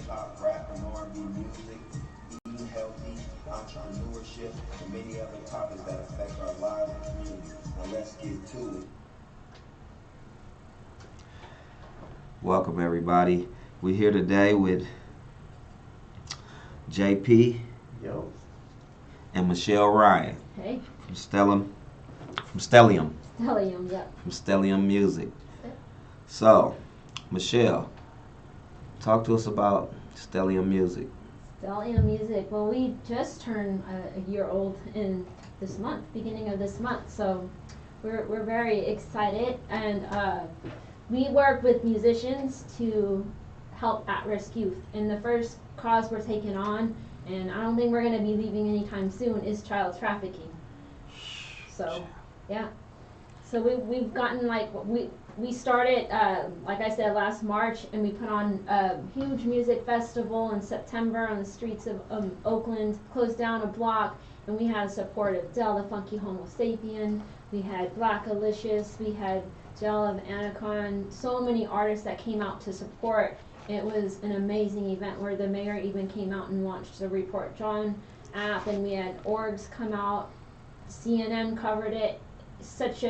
hop, rap, and R&B music, eating healthy, entrepreneurship, and many other topics that affect our lives and community. Now let's get to it. Welcome everybody. We're here today with JP Yo. and Michelle Ryan Hey. from STELLIUM. STELLIUM, yep. From STELLIUM Music. So, Michelle, talk to us about STELLIUM Music. STELLIUM Music. Well, we just turned a year old in this month, beginning of this month. So we're very excited, and we work with musicians to help at-risk youth. And the first cause we're taking on, and I don't think we're going to be leaving anytime soon, is child trafficking. So, yeah. So we've gotten we started, like I said, last March, and we put on a huge music festival in September on the streets of Oakland, closed down a block, and we had support of Del the Funky Homo Sapien, we had Black Alicious, we had Del of Anacon, so many artists that came out to support. It was an amazing event where the mayor even came out and launched the Report John app, and we had orgs come out, CNN covered it. Such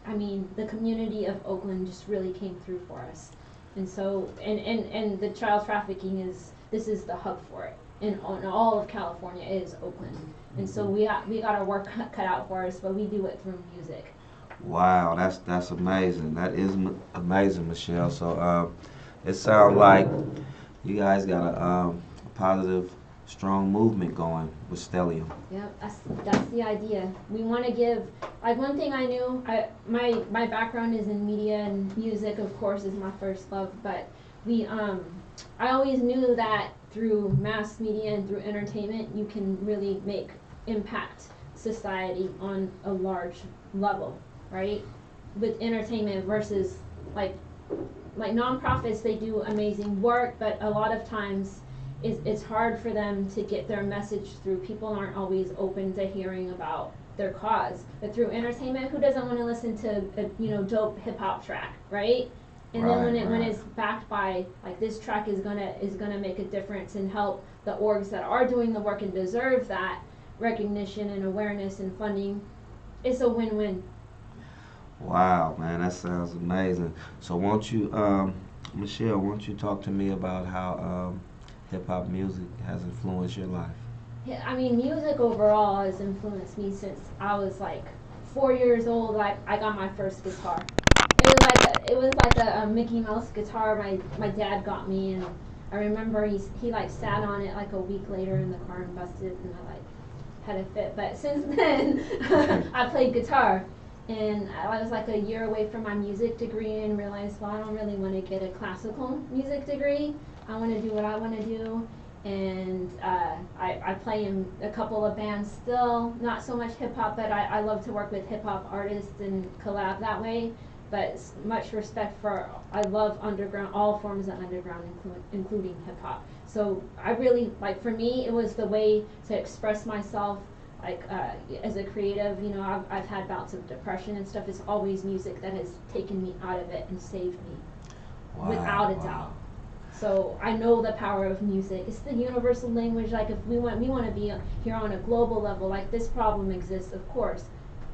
I mean, the community of Oakland just really came through for us. And so, and the child trafficking this is the hub for it. And on all of California is Oakland. And so we got our work cut out for us, but we do it through music. Wow, that's amazing. That is amazing, Michelle. So, it sounds like you guys got a positive, strong movement going with STELLIUM. Yeah, that's the idea. We want to give, like, one thing I knew, my background is in media, and music of course is my first love, but I always knew that through mass media and through entertainment you can really impact society on a large level, right? With entertainment versus like nonprofits, they do amazing work, but a lot of times it's hard for them to get their message through. People aren't always open to hearing about their cause. But through entertainment, who doesn't want to listen to a dope hip hop track, right? And then when it's backed by like this track is gonna make a difference and help the orgs that are doing the work and deserve that recognition and awareness and funding, it's a win-win. Wow, man, that sounds amazing. So won't you, Michelle, won't you talk to me about how hip-hop music has influenced your life? Yeah, I mean, music overall has influenced me since I was like 4 years old. I got my first guitar. It was like a Mickey Mouse guitar my dad got me, and I remember he like sat on it like a week later in the car and busted, and I like had a fit. But since then, I played guitar. And I was like a year away from my music degree and realized, well, I don't really want to get a classical music degree. I want to do what I want to do. And I play in a couple of bands still, not so much hip hop, but I love to work with hip hop artists and collab that way. But much respect I love underground, all forms of underground, including hip hop. So I really, like, for me, it was the way to express myself. Like as a creative, I've had bouts of depression and stuff. It's always music that has taken me out of it and saved me, without a doubt. So I know the power of music. It's the universal language. Like, if we want to be here on a global level, like this problem exists, of course,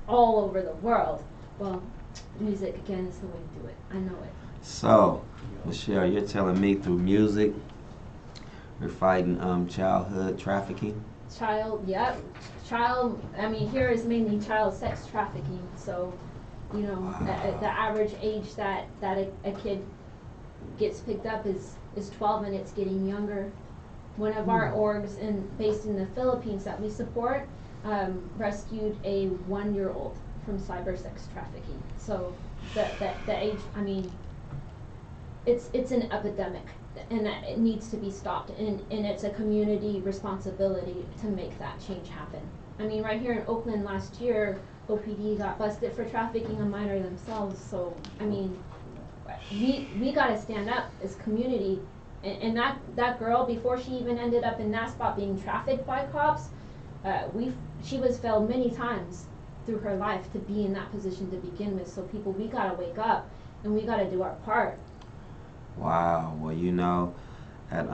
all over the world. Well, music again is the way to do it. I know it. So, Michelle, you're telling me through music, we're fighting childhood trafficking. I mean, here is mainly child sex trafficking. So, the average age that a kid gets picked up is 12, and it's getting younger. One of our orgs based in the Philippines that we support rescued a 1-year-old from cyber sex trafficking. So the age, I mean, it's an epidemic, and that it needs to be stopped, and it's a community responsibility to make that change happen. I mean, right here in Oakland last year, OPD got busted for trafficking a minor themselves. So I mean, we got to stand up as community, and that girl, before she even ended up in that spot being trafficked by cops, she was failed many times through her life to be in that position to begin with. So people, we got to wake up, and we got to do our part. Wow. Well, at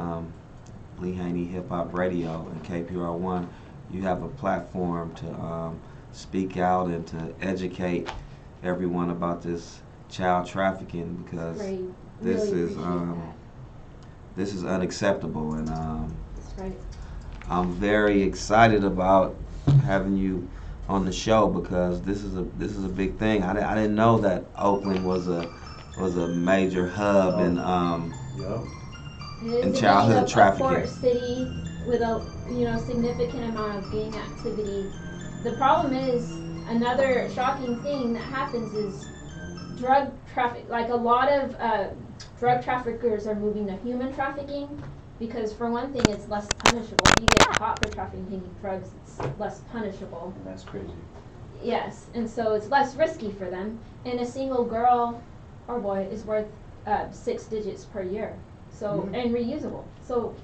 Lee Haney Hip Hop Radio and KPR1, you have a platform to speak out and to educate everyone about this child trafficking, because Great. this Really is appreciate that. this is unacceptable, and That's right. I'm very excited about having you on the show, because this is a big thing. I didn't know that Oakland was a major hub in Yep. It in is childhood a trafficking. port city with a significant amount of gang activity. The problem is, another shocking thing that happens is drug traffic. Like, a lot of drug traffickers are moving to human trafficking, because for one thing, it's less punishable. If you get caught for trafficking drugs, it's less punishable. And that's crazy. Yes, and so it's less risky for them. And a single girl or boy is worth 6 digits per year. So and reusable. So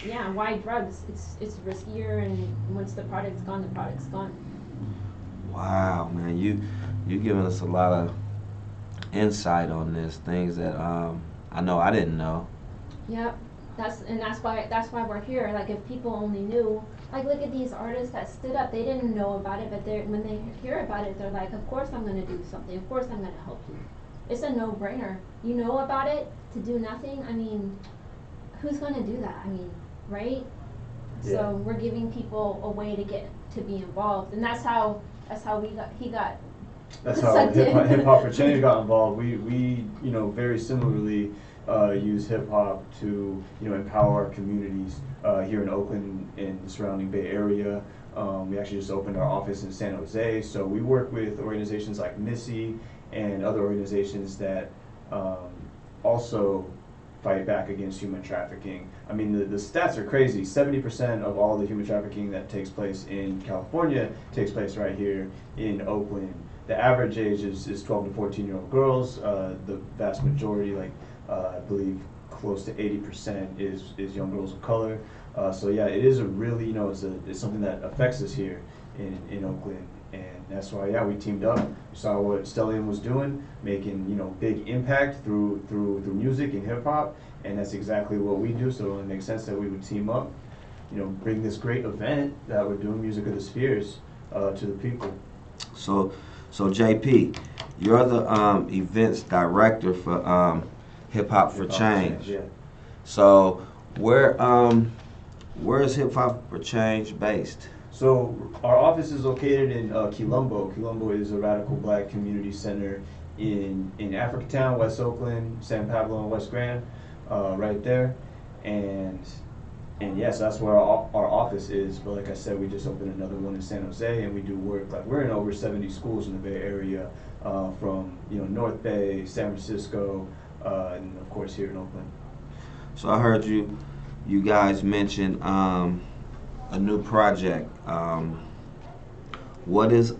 yeah, why drugs? It's riskier, and once the product's gone, the product's gone. Wow, man, you giving us a lot of insight on this, things that I know I didn't know. Yep. That's why we're here. Like, if people only knew, like, look at these artists that stood up. They didn't know about it, but when they hear about it, they're like, of course I'm gonna do something. Of course I'm gonna help you. It's a no-brainer. You know about it, to do nothing. I mean, who's gonna do that? I mean, right? Yeah. So we're giving people a way to be involved, and that's how he got. That's how Hip Hop for Change got involved. We very similarly use hip hop to empower our communities here in Oakland and the surrounding Bay Area. We actually just opened our office in San Jose, so we work with organizations like Missy and other organizations that also fight back against human trafficking. I mean, the stats are crazy. 70% of all the human trafficking that takes place in California takes place right here in Oakland. The average age is 12 to 14-year-old girls. The vast majority, I believe close to 80% is young girls of color. So yeah, it is a really, it's something that affects us here in Oakland. And that's why, yeah, we teamed up. We saw what STELLIUM was doing, making big impact through music and hip hop, and that's exactly what we do. So it only makes sense that we would team up, bring this great event that we're doing, Music of the Spheres, to the people. So JP, you're the events director for Hip Hop for Change. Yeah. So where is Hip Hop for Change based? So our office is located in Quilombo. Quilombo is a radical black community center in Africatown, West Oakland, San Pablo, and West Grand, right there. And yes, that's where our office is. But like I said, we just opened another one in San Jose, and we do work. Like, we're in over 70 schools in the Bay Area, from North Bay, San Francisco, and of course here in Oakland. So I heard you guys mention a new project. What is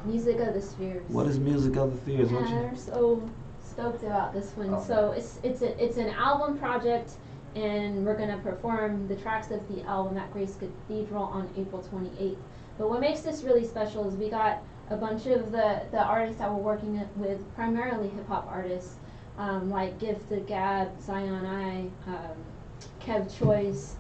Music of the Spheres. What is Music of the Spheres? Yeah, they're so stoked about this one. Okay. So it's an album project, and we're gonna perform the tracks of the album at Grace Cathedral on April 28th. But what makes this really special is we got a bunch of the artists that we're working with, primarily hip hop artists, like Gift the Gab, Zion I, Kev Choice,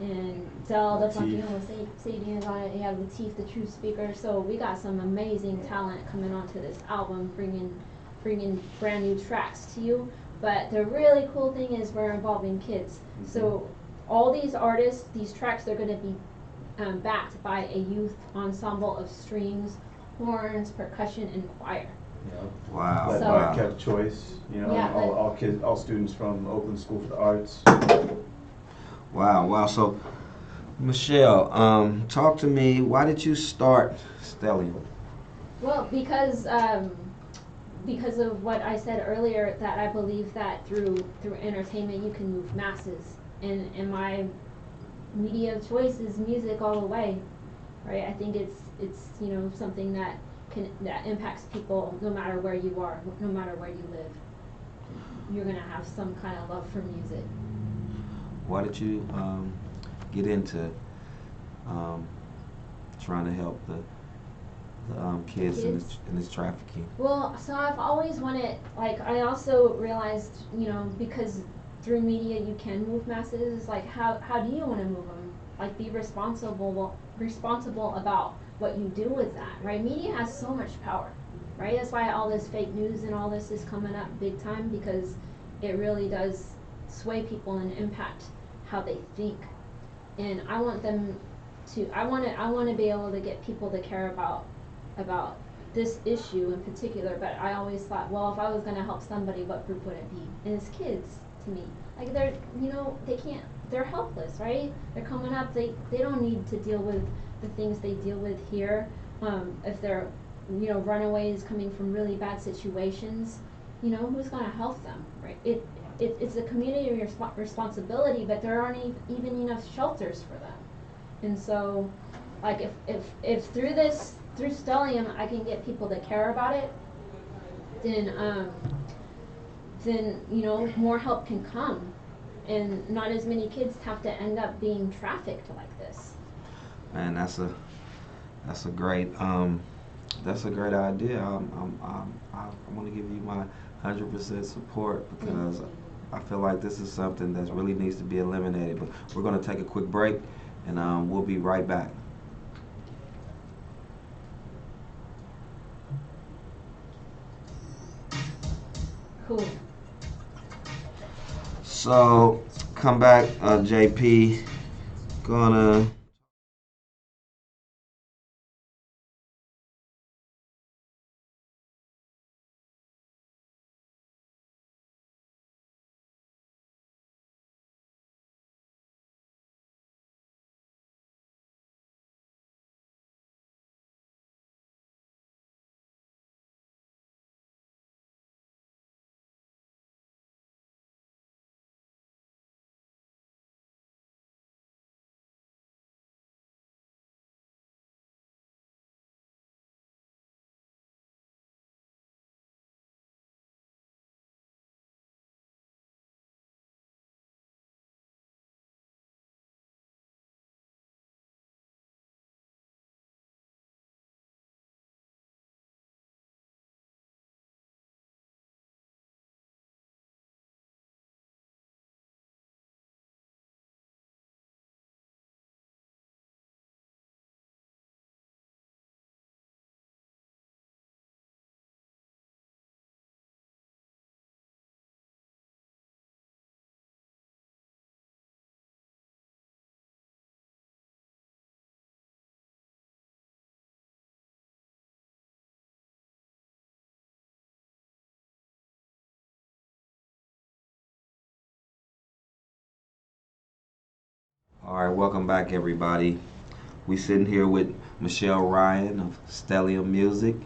and Zell the Funky Homo Sapiens on it. You have Latif, the True Speaker. So we got some amazing talent coming onto this album, bringing brand new tracks to you. But the really cool thing is we're involving kids. Mm-hmm. So all these artists, these tracks, they're going to be backed by a youth ensemble of strings, horns, percussion, and choir. Yeah. Wow. Led So- by Kev Choice, Yeah, all kids, all students from Oakland School for the Arts. Wow. So Michelle, talk to me. Why did you start Stellium? Well, because of what I said earlier, that I believe that through entertainment you can move masses, and my media of choice is music all the way, right? I think it's something that impacts people no matter where you are, no matter where you live. You're gonna have some kind of love for music. Why did you get into trying to help the kids in this trafficking? Well, so I've always wanted, I also realized, because through media you can move masses. Like how do you want to move them? Like be responsible about what you do with that, right? Media has so much power, right? That's why all this fake news and all this is coming up big time, because it really does sway people and impact how they think. And I want them to, I want to be able to get people to care about this issue in particular. But I always thought, well, if I was going to help somebody, what group would it be? And it's kids to me. Like they're, they can't, they're helpless, right? They're coming up, they don't need to deal with the things they deal with here. If they're, runaways coming from really bad situations, who's going to help them, right? It's a community responsibility, but there aren't even enough shelters for them. And so, like, if through Stellium I can get people to care about it, then more help can come, and not as many kids have to end up being trafficked like this. Man, that's a great idea. I want to give you my 100% support, because I feel like this is something that really needs to be eliminated. But we're going to take a quick break, and we'll be right back. Cool. So, come back, JP. Gonna All right, welcome back, everybody. We sitting here with Michelle Ryan of STELLIUM Music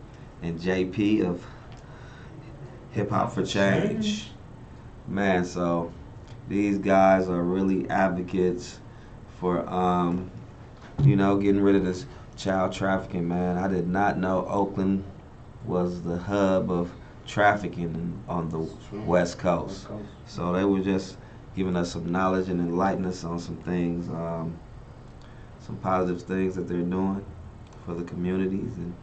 and JP of Hip Hop for Change. Man, so these guys are really advocates for, getting rid of this child trafficking. Man, I did not know Oakland was the hub of trafficking on the West Coast. So they were just giving us some knowledge and enlightening us on some things, some positive things that they're doing for the communities and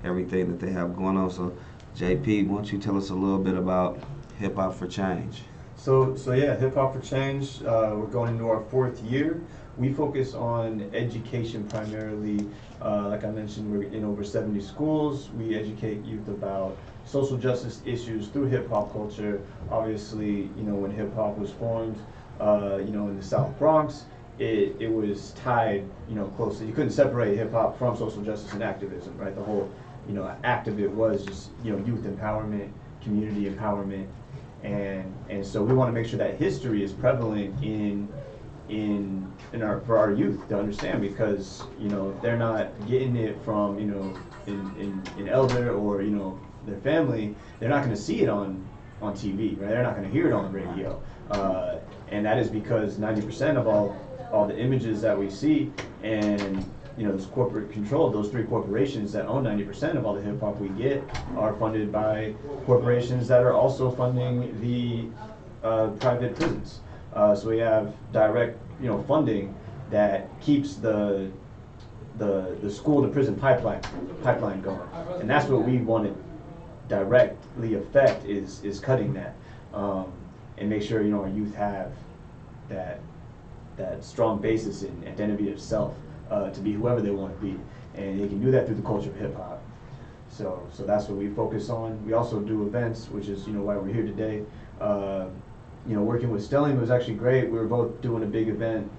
everything that they have going on. So, JP, why don't you tell us a little bit about Hip Hop for Change? So yeah, Hip Hop for Change, we're going into our 4th year. We focus on education primarily. Like I mentioned, we're in over 70 schools. We educate youth about social justice issues through hip hop culture. Obviously, when hip hop was formed, in the South Bronx, it was tied, closely. You couldn't separate hip hop from social justice and activism, right? The whole, act of it was just, youth empowerment, community empowerment, and so we want to make sure that history is prevalent for our youth to understand, because they're not getting it from in elder or their family. They're not going to see it on TV, right? They're not going to hear it on the radio, and that is because 90% of all the images that we see, and this corporate control, those 3 corporations that own 90% of all the hip hop we get, are funded by corporations that are also funding the private prisons. So we have direct, funding that keeps the school to prison pipeline going, and that's what we want to directly affect, is cutting that. and make sure our youth have that strong basis in identity of self to be whoever they want to be, and they can do that through the culture of hip hop. So that's what we focus on. We also do events, which is why we're here today. Working with STELLIUM was actually great. We were both doing a big event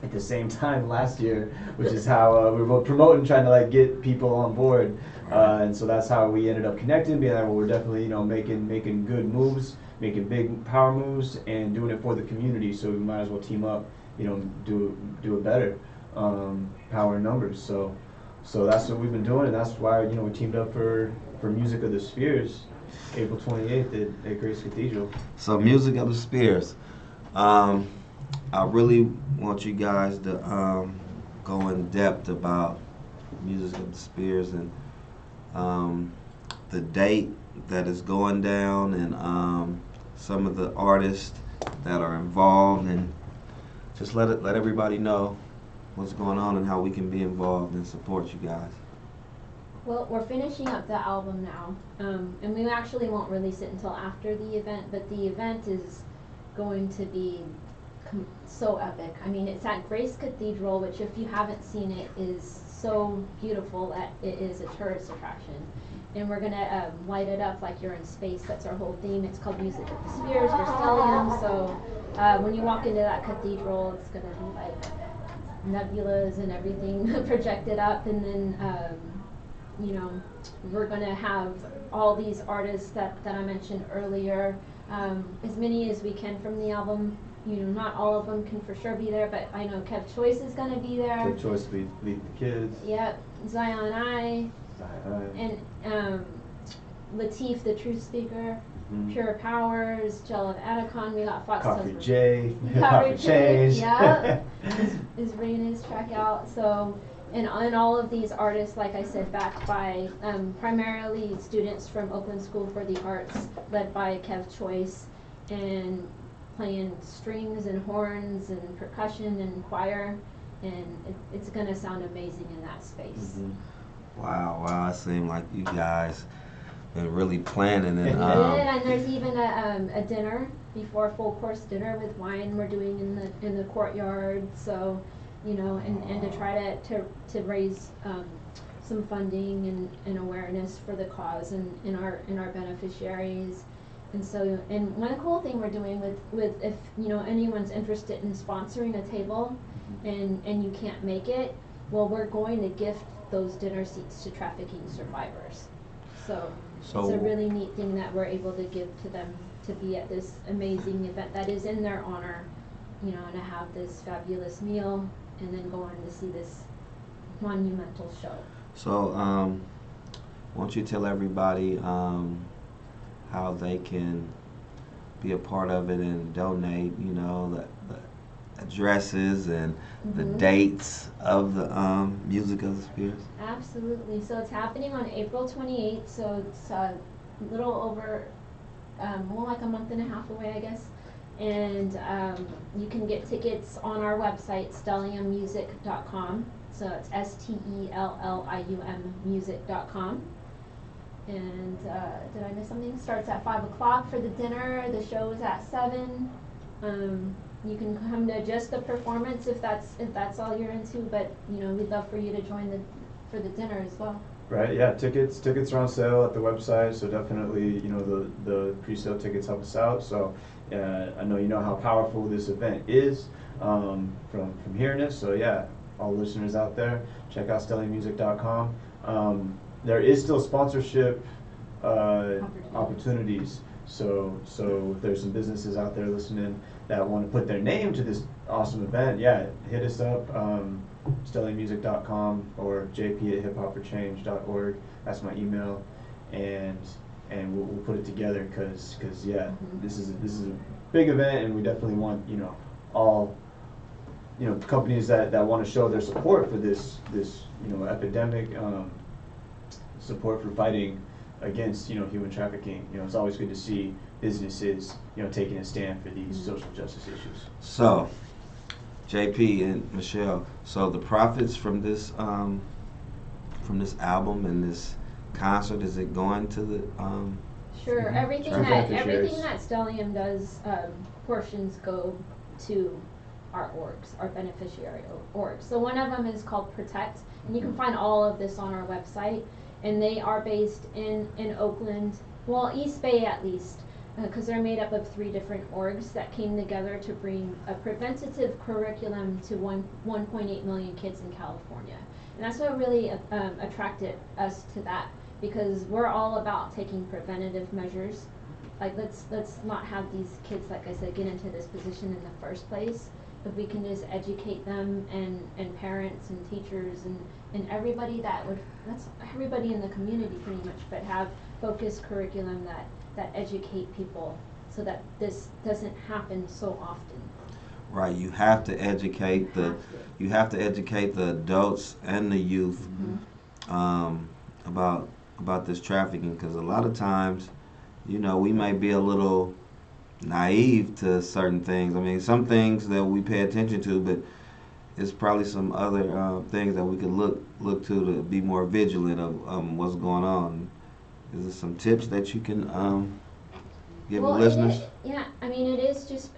at the same time last year, which is how we were both promoting, trying to get people on board, and so that's how we ended up connecting. Being like, well, we're definitely making good moves, making big power moves, and doing it for the community. So we might as well team up, do it better, power in numbers. So that's what we've been doing, and that's why we teamed up for Music of the Spheres, April 28th at Grace Cathedral. So Music of the Spheres. I really want you guys to go in depth about Music of the Spheres and the date that is going down, and some of the artists that are involved, and just let everybody know what's going on and how we can be involved and support you guys. Well, we're finishing up the album now, and we actually won't release it until after the event, but the event is going to be so epic. I mean, it's at Grace Cathedral, which if you haven't seen it is so beautiful that it is a tourist attraction. And we're gonna light it up like you're in space. That's our whole theme. It's called Music of the Spheres for STELLIUM. So when you walk into that cathedral, it's gonna be like nebulas and everything projected up, and then we're gonna have all these artists that I mentioned earlier, as many as we can from the album. Not all of them can for sure be there, but I know Kev Choice is gonna be there. Kev Choice, Lead the Kids. Yep, Zion I. And Latif, the Truth Speaker, Pure Powers, Gel of Atacon. We got Fox Coffee J, Coffee Change. Change. Yeah, is bringing his track out. So, and all of these artists, like I said, backed by primarily students from Oakland School for the Arts, led by Kev Choice, and playing strings and horns and percussion and choir, and it's gonna sound amazing in that space. Wow, it seemed like you guys been really planning and and there's even a dinner before full course dinner with wine we're doing in the courtyard. So and to try to raise some funding and awareness for the cause and our beneficiaries. And so, and one cool thing we're doing with if anyone's interested in sponsoring a table and you can't make it, well, we're going to gift those dinner seats to trafficking survivors. So it's a really neat thing that we're able to give to them, to be at this amazing event that is in their honor, and to have this fabulous meal and then go on to see this monumental show. So why don't you tell everybody how they can be a part of it and donate, the addresses and the dates of the Music of the Spheres? Absolutely. So it's happening on April 28th, so it's a little over, more like a month and a half away, I guess. And you can get tickets on our website, STELLIUMmusic.com. So it's STELLIUM music.com. And did I miss something? Starts at 5 o'clock for the dinner. The show is at 7. You can come to just the performance if that's all you're into. But we'd love for you to join for the dinner as well. Right. Yeah. Tickets are on sale at the website. So definitely, the pre-sale tickets help us out. So I know how powerful this event is from hearing it. So yeah, all listeners out there, check out STELLIUMmusic.com. There is still sponsorship opportunities. So if there's some businesses out there listening that want to put their name to this awesome event, yeah, hit us up, STELLIUMmusic.com or jp@hiphopforchange.org. That's my email, and we'll put it together because yeah, this is a big event, and we definitely want all companies that want to show their support for this epidemic. Support for fighting against human trafficking. It's always good to see businesses taking a stand for these social justice issues. So, JP and Michelle, so the profits from this album and this concert, is it going to the Sure. Mhm. Everything True that beneficiaries. STELLIUM does, portions go to our orgs, our beneficiary orgs. So one of them is called Protect, and you can find all of this on our website. And they are based in Oakland, well, East Bay at least, because they're made up of 3 different orgs that came together to bring a preventative curriculum to 1.8 million kids in California. And that's what really attracted us to that, because we're all about taking preventative measures. Like, let's not have these kids, like I said, get into this position in the first place. If we can just educate them and parents and teachers and everybody that's everybody in the community pretty much, but have focused curriculum that educate people so that this doesn't happen so often. Right, you have to educate the adults and the youth about this trafficking, because a lot of times, you know, we may be a little naive to certain things. I mean, some things that we pay attention to, but it's probably some other things that we could look to be more vigilant of what's going on. Is there some tips that you can give the listeners? Yeah, I mean, it is just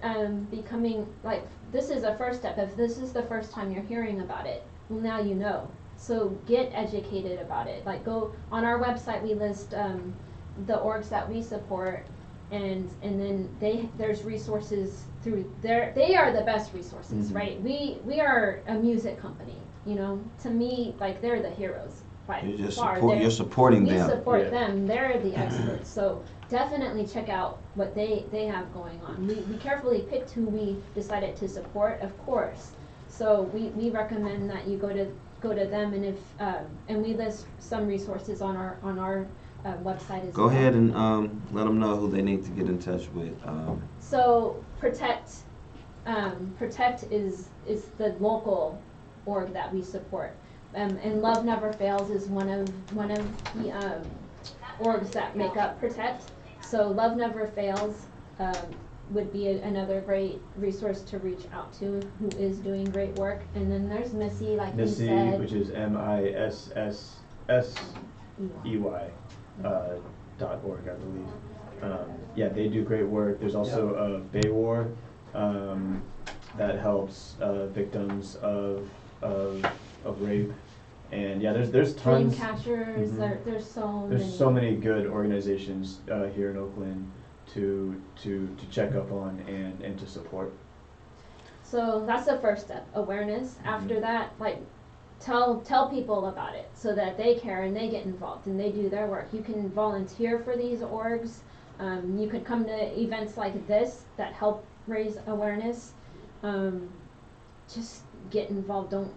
becoming, like, this is a first step. If this is the first time you're hearing about it, well, now you know. So get educated about it. Like, go on our website, we list the orgs that we support, and then there's resources through there. They are the best resources, right? We are a music company, you know. To me, like, they're the heroes. You're supporting them. We support them. They're the experts. So definitely check out what they have going on. We carefully picked who we decided to support, of course. So we recommend that you go to them, and if and we list some resources on our website as well. Go ahead and let them know who they need to get in touch with. So Protect is the local org that we support. And Love Never Fails is one of the orgs that make up Protect. So Love Never Fails would be another great resource to reach out to, who is doing great work. And then there's Missy, like you said. Missy, which is MISSSEY .org, I believe. Yeah, they do great work. There's also Baywar that helps victims of rape, and yeah, there's tons. Dream Catchers. There's so many good organizations here in Oakland to check up on and to support. So that's the first step, awareness. After that, like, tell people about it so that they care and they get involved and they do their work. You can volunteer for these orgs. You could come to events like this that help raise awareness. Just get involved. Don't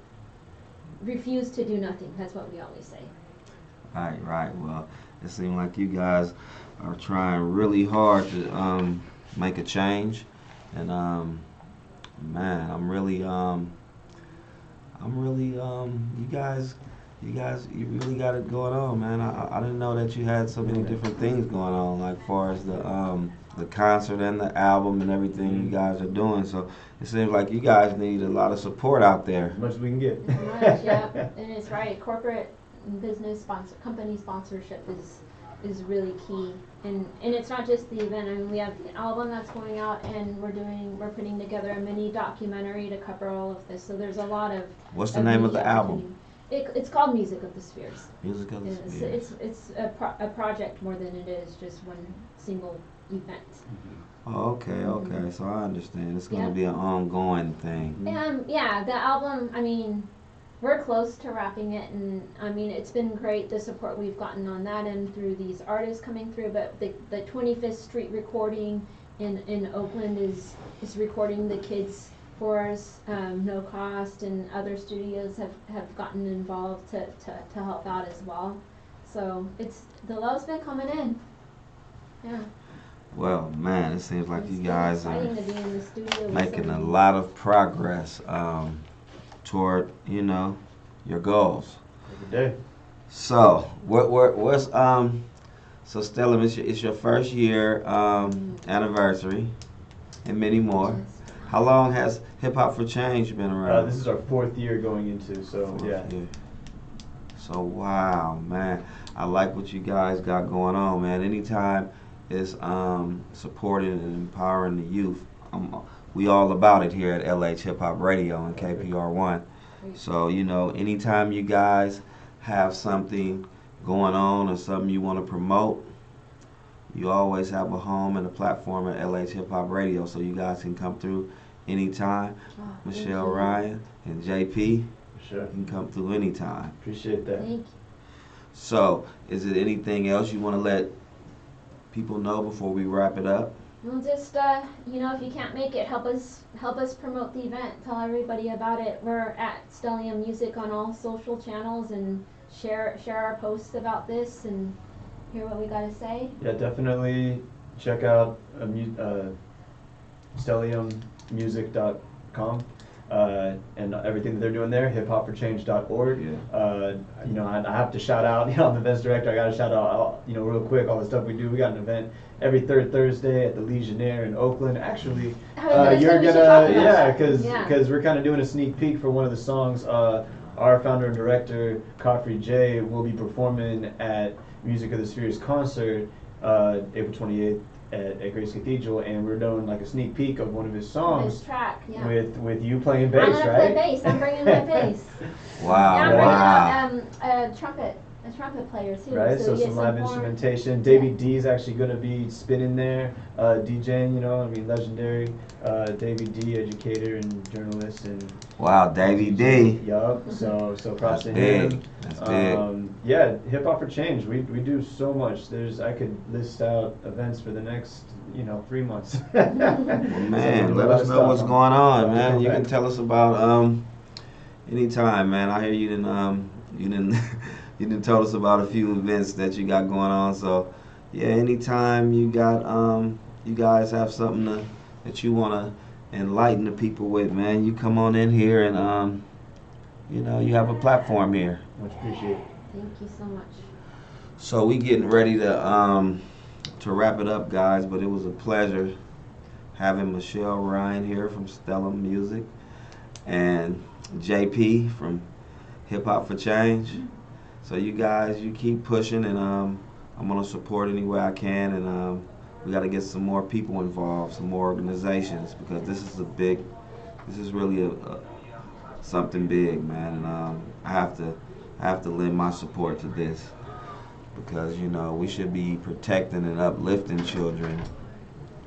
refuse to do nothing. That's what we always say. Right. Well, it seems like you guys are trying really hard to make a change, and man, I'm really you really got it going on, man. I didn't know that you had so many different things going on, like far as the concert and the album and everything you guys are doing. So it seems like you guys need a lot of support out there. As much as we can get. As much, yeah. And it's right. Corporate and business company sponsorship is really key. And it's not just the event. I mean, we have the album that's going out, and we're putting together a mini documentary to cover all of this. So there's a lot of. What's the name of the album? It's called Music of the Spheres. Music of the Spheres. It's a project more than it is just one single event. Oh, okay. So I understand. It's going to be an ongoing thing. Yeah, the album, I mean, we're close to wrapping it, and I mean, it's been great, the support we've gotten on that end through these artists coming through, but the 25th Street recording in Oakland is recording the kids for us, no cost, and other studios have gotten involved to help out as well. So the love's been coming in. Yeah. Well, man, it seems like you guys are making a a lot of progress toward, your goals. Every day. So, what's so STELLIUM, it's your first year anniversary, and many more. How long has Hip Hop for Change been around? This is our 4th year going into, so yeah. Year. So wow, man, I like what you guys got going on, man. Anytime is supporting and empowering the youth. We all about it here at LH Hip Hop Radio and KPR1. So, you know, anytime you guys have something going on or something you want to promote, you always have a home and a platform at LH Hip Hop Radio, so you guys can come through anytime. Michelle Ryan and JP, Sure. you can come through anytime. Appreciate that. Thank you. So, is it anything else you want to let people know before we wrap it up? Well, just you know, if you can't make it, help us promote the event. Tell everybody about it. We're at STELLIUM Music on all social channels, and share our posts about this and hear what we got to say. Yeah, definitely check out STELLIUMmusic.com and everything that they're doing there, hiphopforchange.org. Yeah. You know, I have to shout out, you know, I'm the events director, I got to shout out, you know, real quick, all the stuff we do. We got an event every third Thursday at the Legionnaire in Oakland. Actually, you're gonna, yeah, because we're kind of doing a sneak peek for one of the songs. Our founder and director, Coffrey J, will be performing at Music of the Spheres concert April 28th at Grace Cathedral, and we're doing like a sneak peek of one of his songs. His track, yeah. With you playing bass, I'm gonna right? play bass. I'm bringing my bass. Wow, Yeah, I'm wow. bringing a trumpet player too. Right, so you get some live more instrumentation. Davey D is actually going to be spinning there, DJing, you know, I mean, legendary. Davey D, educator and journalist. And Wow, Davey D. Yup, so props That's to him. big. That's big. Yeah, Hip Hop for Change, we do so much. I could list out events for the next, you know, 3 months. Well, man, let us know what's going on, man. You can tell us about anytime, man. I hear you didn't you didn't tell us about a few events that you got going on. So yeah, anytime you got you guys have something that you want to enlighten the people with, man, you come on in here and you know, you have a platform here. Much appreciated. Thank you so much. So we getting ready to wrap it up, guys, but it was a pleasure having Michelle Ryan here from STELLIUM Music and JP from Hip Hop for Change. So you guys, you keep pushing, and I'm gonna support any way I can, and we got to get some more people involved, some more organizations, because this is really something big, man, and I have to lend my support to this, because, you know, we should be protecting and uplifting children,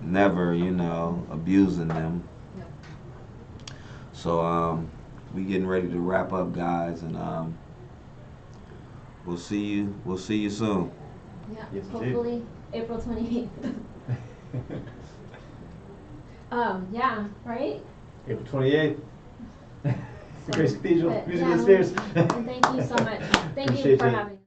never, you know, abusing them. So we getting ready to wrap up, guys, and we'll see you soon. Yeah, Yes, hopefully April 28th. Yeah, right? April 28th. Grace Cathedral, But, Music yeah, of the Spheres. and thank you so much. Thank you Appreciate for it. having me.